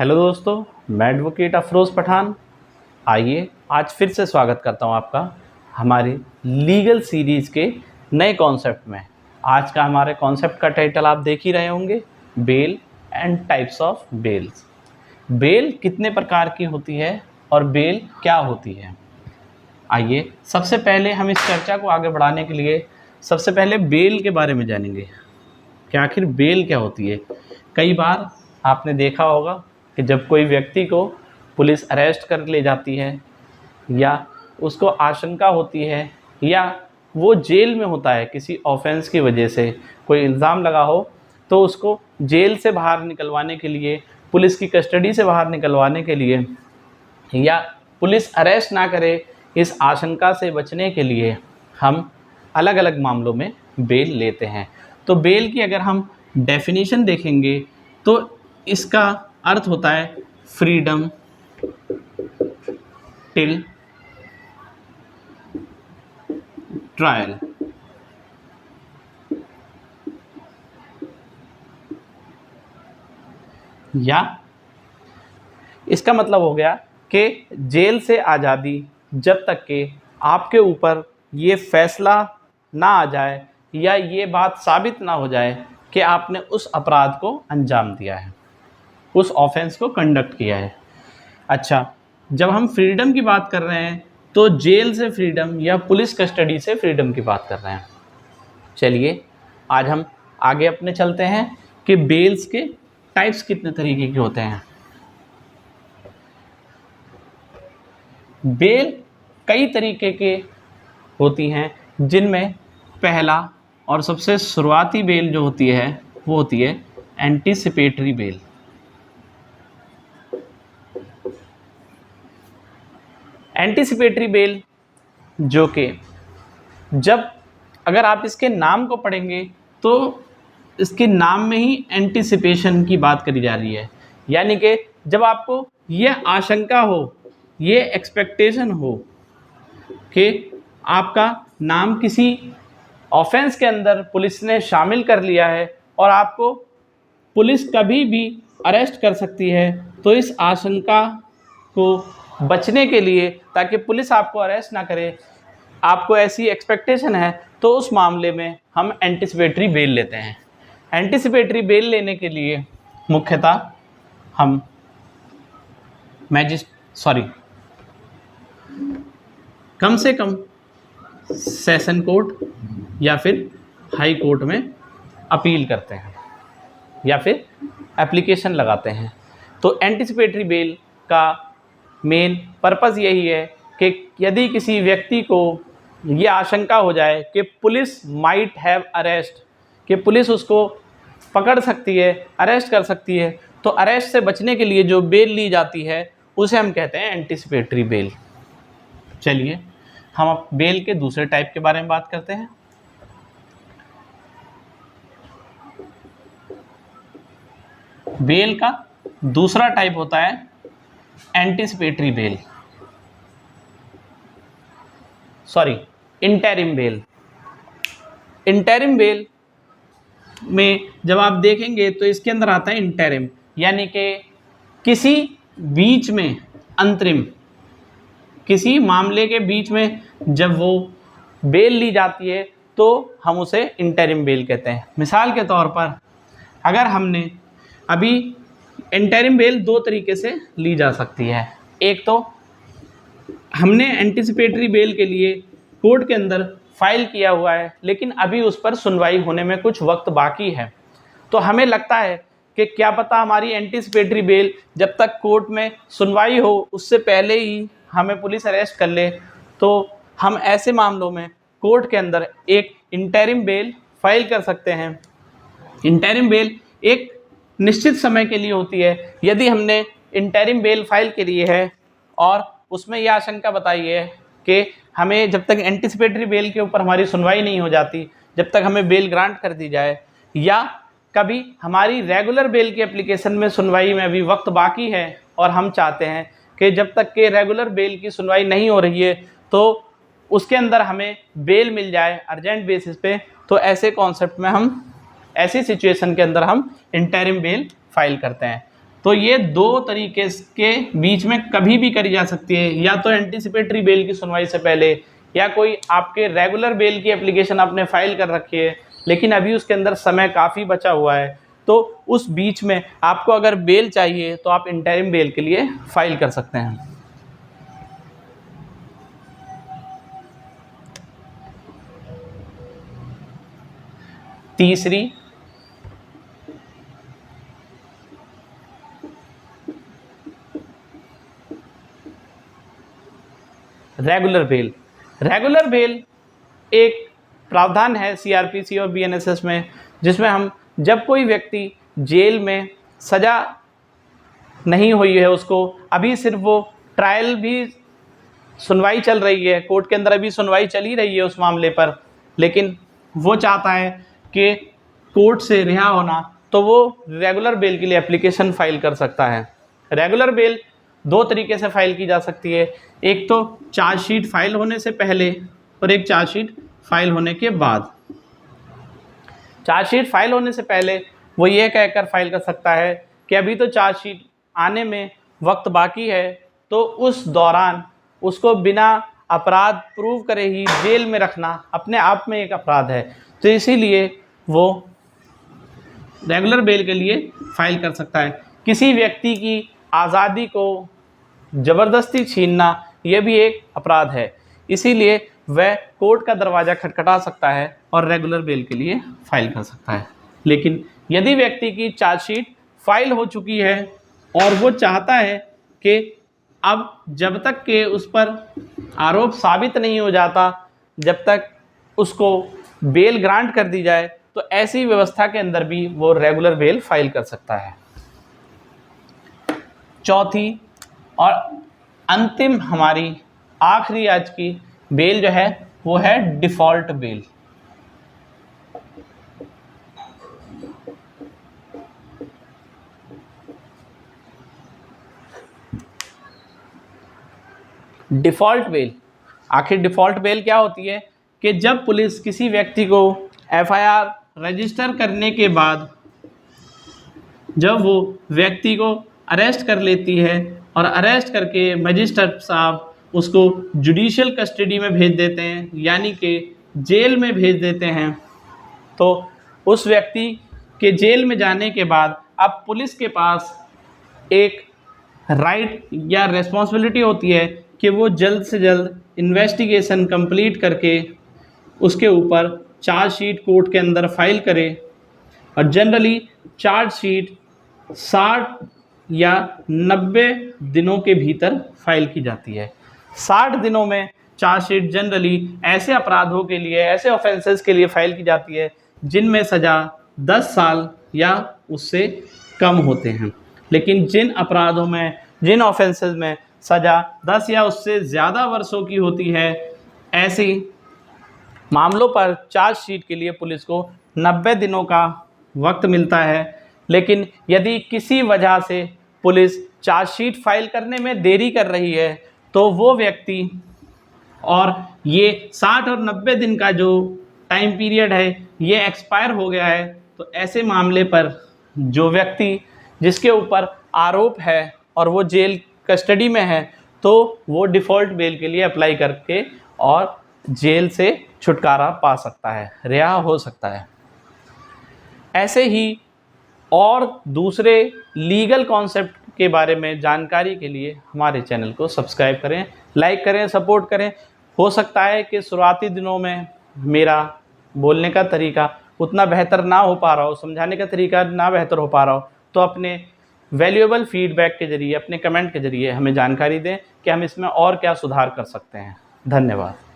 Hello दोस्तों, मैं advocate Afroz Pathan. आइए आज फिर से स्वागत करता हूं आपका हमारी लीगल सीरीज़ के नए कॉन्सेप्ट में। आज का हमारे कॉन्सेप्ट का टाइटल आप देख ही रहे होंगे, bell and types of bells. Bell कितने प्रकार की होती है और बेल क्या होती है। आइए सबसे पहले हम इस चर्चा को आगे बढ़ाने के लिए सबसे पहले बेल के बारे में जानेंगे कि आखिर बेल क्या होती है। कई बार आपने देखा होगा कि जब कोई व्यक्ति को पुलिस अरेस्ट कर ले जाती है या उसको आशंका होती है या वो जेल में होता है किसी ऑफेंस की वजह से, कोई इल्ज़ाम लगा हो, तो उसको जेल से बाहर निकलवाने के लिए, पुलिस की कस्टडी से बाहर निकलवाने के लिए या पुलिस अरेस्ट ना करे इस आशंका से बचने के लिए हम अलग अलग मामलों में बेल लेते हैं। तो बेल की अगर हम डेफिनेशन देखेंगे तो इसका अर्थ होता है फ्रीडम टिल ट्रायल। या इसका मतलब हो गया कि जेल से आज़ादी जब तक कि आपके ऊपर ये फैसला ना आ जाए या ये बात साबित ना हो जाए कि आपने उस अपराध को अंजाम दिया है, उस ऑफेंस को कंडक्ट किया है। अच्छा, जब हम फ्रीडम की बात कर रहे हैं तो जेल से फ्रीडम या पुलिस कस्टडी से फ्रीडम की बात कर रहे हैं। चलिए आज हम आगे अपने चलते हैं कि बेल्स के टाइप्स कितने तरीके के होते हैं। बेल कई तरीके के होती हैं, जिनमें पहला और सबसे शुरुआती बेल जो होती है वो होती है एंटीसिपेटरी बेल। एंटीसिपेटरी बेल जो कि जब अगर आप इसके नाम को पढ़ेंगे तो इसके नाम में ही एंटीसिपेशन की बात करी जा रही है, यानी कि जब आपको ये आशंका हो, ये एक्सपेक्टेशन हो कि आपका नाम किसी ऑफेंस के अंदर पुलिस ने शामिल कर लिया है और आपको पुलिस कभी भी अरेस्ट कर सकती है, तो इस आशंका को बचने के लिए, ताकि पुलिस आपको अरेस्ट ना करे, आपको ऐसी एक्सपेक्टेशन है, तो उस मामले में हम एंटीसिपेटरी बेल लेते हैं। एंटीसिपेटरी बेल लेने के लिए मुख्यतः हम कम से कम सेशन कोर्ट या फिर हाई कोर्ट में अपील करते हैं या फिर एप्लीकेशन लगाते हैं। तो एंटीसिपेटरी बेल का मेन पर्पस यही है कि यदि किसी व्यक्ति को ये आशंका हो जाए कि पुलिस माइट हैव अरेस्ट, कि पुलिस उसको पकड़ सकती है, अरेस्ट कर सकती है, तो अरेस्ट से बचने के लिए जो बेल ली जाती है उसे हम कहते हैं एंटीसिपेटरी बेल। चलिए हम अब बेल के दूसरे टाइप के बारे में बात करते हैं। बेल का दूसरा टाइप होता है anticipatory bail, interim bell. Interim bell में जब आप देखेंगे तो इसके अंदर आता है इंटरिम, यानी कि किसी बीच में, अंतरिम, किसी मामले के बीच में जब वो बेल ली जाती है तो हम उसे इंटरिम बेल कहते हैं। मिसाल के तौर पर अगर हमने अभी इंटरिम बेल दो तरीके से ली जा सकती है। एक तो हमने एंटीसिपेटरी बेल के लिए कोर्ट के अंदर फाइल किया हुआ है, लेकिन अभी उस पर सुनवाई होने में कुछ वक्त बाकी है, तो हमें लगता है कि क्या पता हमारी एंटीसिपेटरी बेल जब तक कोर्ट में सुनवाई हो उससे पहले ही हमें पुलिस अरेस्ट कर ले, तो हम ऐसे मामलों में कोर्ट के अंदर एक इंटरिम बेल फाइल कर सकते हैं। इंटरिम बेल एक निश्चित समय के लिए होती है। यदि हमने इंटरिम बेल फाइल के लिए है और उसमें यह आशंका बताई है कि हमें जब तक एंटीसिपेटरी बेल के ऊपर हमारी सुनवाई नहीं हो जाती, जब तक हमें बेल ग्रांट कर दी जाए, या कभी हमारी रेगुलर बेल की एप्लीकेशन में सुनवाई में अभी वक्त बाकी है और हम चाहते हैं कि जब तक के रेगुलर बेल की सुनवाई नहीं हो रही है तो उसके अंदर हमें बेल मिल जाए अर्जेंट बेसिस पे, तो ऐसे कॉन्सेप्ट में हम, ऐसी सिचुएशन के अंदर हम इंटरिम बेल फाइल करते हैं। तो ये दो तरीके के बीच में कभी भी करी जा सकती है, या तो एंटीसिपेटरी बेल की सुनवाई से पहले, या कोई आपके रेगुलर बेल की एप्लीकेशन आपने फाइल कर रखी है लेकिन अभी उसके अंदर समय काफ़ी बचा हुआ है, तो उस बीच में आपको अगर बेल चाहिए तो आप इंटरिम बेल के लिए फाइल कर सकते हैं। तीसरी, रेगुलर बेल। रेगुलर बेल एक प्रावधान है सीआरपीसी और बीएनएसएस में, जिसमें हम जब कोई व्यक्ति जेल में सज़ा नहीं हुई है उसको, अभी सिर्फ वो ट्रायल भी सुनवाई चल रही है, कोर्ट के अंदर अभी सुनवाई चली रही है उस मामले पर, लेकिन वो चाहता है कि कोर्ट से रिहा होना, तो वो रेगुलर बेल के लिए एप्लीकेशन फाइल कर सकता है। रेगुलर बेल दो तरीके से फाइल की जा सकती है, एक तो चार्जशीट फाइल होने से पहले और एक चार्जशीट फाइल होने के बाद। चार्जशीट फाइल होने से पहले वो ये कहकर फाइल कर सकता है कि अभी तो चार्जशीट आने में वक्त बाकी है, तो उस दौरान उसको बिना अपराध प्रूव करे ही जेल में रखना अपने आप में एक अपराध है, तो इसीलिए वो रेगुलर बेल के लिए फाइल कर सकता है। किसी व्यक्ति की आज़ादी को ज़बरदस्ती छीनना यह भी एक अपराध है, इसीलिए वह कोर्ट का दरवाज़ा खटखटा सकता है और रेगुलर बेल के लिए फाइल कर सकता है। लेकिन यदि व्यक्ति की चार्जशीट फाइल हो चुकी है और वो चाहता है कि अब जब तक के उस पर आरोप साबित नहीं हो जाता, जब तक उसको बेल ग्रांट कर दी जाए, तो ऐसी व्यवस्था के अंदर भी वो रेगुलर बेल फाइल कर सकता है। चौथी और अंतिम हमारी आखिरी आज की बेल जो है वो है डिफ़ॉल्ट बेल। डिफ़ॉल्ट बेल, आखिर डिफ़ॉल्ट बेल क्या होती है कि जब पुलिस किसी व्यक्ति को एफआईआर रजिस्टर करने के बाद जब वो व्यक्ति को अरेस्ट कर लेती है और अरेस्ट करके मजिस्ट्रेट साहब उसको जुडिशियल कस्टडी में भेज देते हैं, यानी कि जेल में भेज देते हैं, तो उस व्यक्ति के जेल में जाने के बाद अब पुलिस के पास एक राइट या रिस्पॉन्सिबिलिटी होती है कि वो जल्द से जल्द इन्वेस्टिगेशन कंप्लीट करके उसके ऊपर चार्जशीट कोर्ट के अंदर फाइल करे। और जनरली चार्जशीट 60 या 90 दिनों के भीतर फाइल की जाती है। 60 दिनों में चार्जशीट जनरली ऐसे अपराधों के लिए, ऐसे ऑफेंसेस के लिए फाइल की जाती है जिनमें सज़ा 10 साल या उससे कम होते हैं। लेकिन जिन अपराधों में, जिन ऑफेंसेस में सज़ा 10 या उससे ज़्यादा वर्षों की होती है, ऐसी मामलों पर चार्जशीट के लिए पुलिस को 90 दिनों का वक्त मिलता है। लेकिन यदि किसी वजह से पुलिस चार्जशीट फाइल करने में देरी कर रही है, तो वो व्यक्ति, और ये 60 और 90 दिन का जो टाइम पीरियड है ये एक्सपायर हो गया है, तो ऐसे मामले पर जो व्यक्ति जिसके ऊपर आरोप है और वो जेल कस्टडी में है, तो वो डिफ़ॉल्ट बेल के लिए अप्लाई करके और जेल से छुटकारा पा सकता है, रिहा हो सकता है। ऐसे ही और दूसरे लीगल कॉन्सेप्ट के बारे में जानकारी के लिए हमारे चैनल को सब्सक्राइब करें, लाइक करें, सपोर्ट करें। हो सकता है कि शुरुआती दिनों में मेरा बोलने का तरीका उतना बेहतर ना हो पा रहा हो, समझाने का तरीका ना बेहतर हो पा रहा हो, तो अपने वैल्यूएबल फीडबैक के ज़रिए, अपने कमेंट के ज़रिए हमें जानकारी दें कि हम इसमें और क्या सुधार कर सकते हैं। धन्यवाद।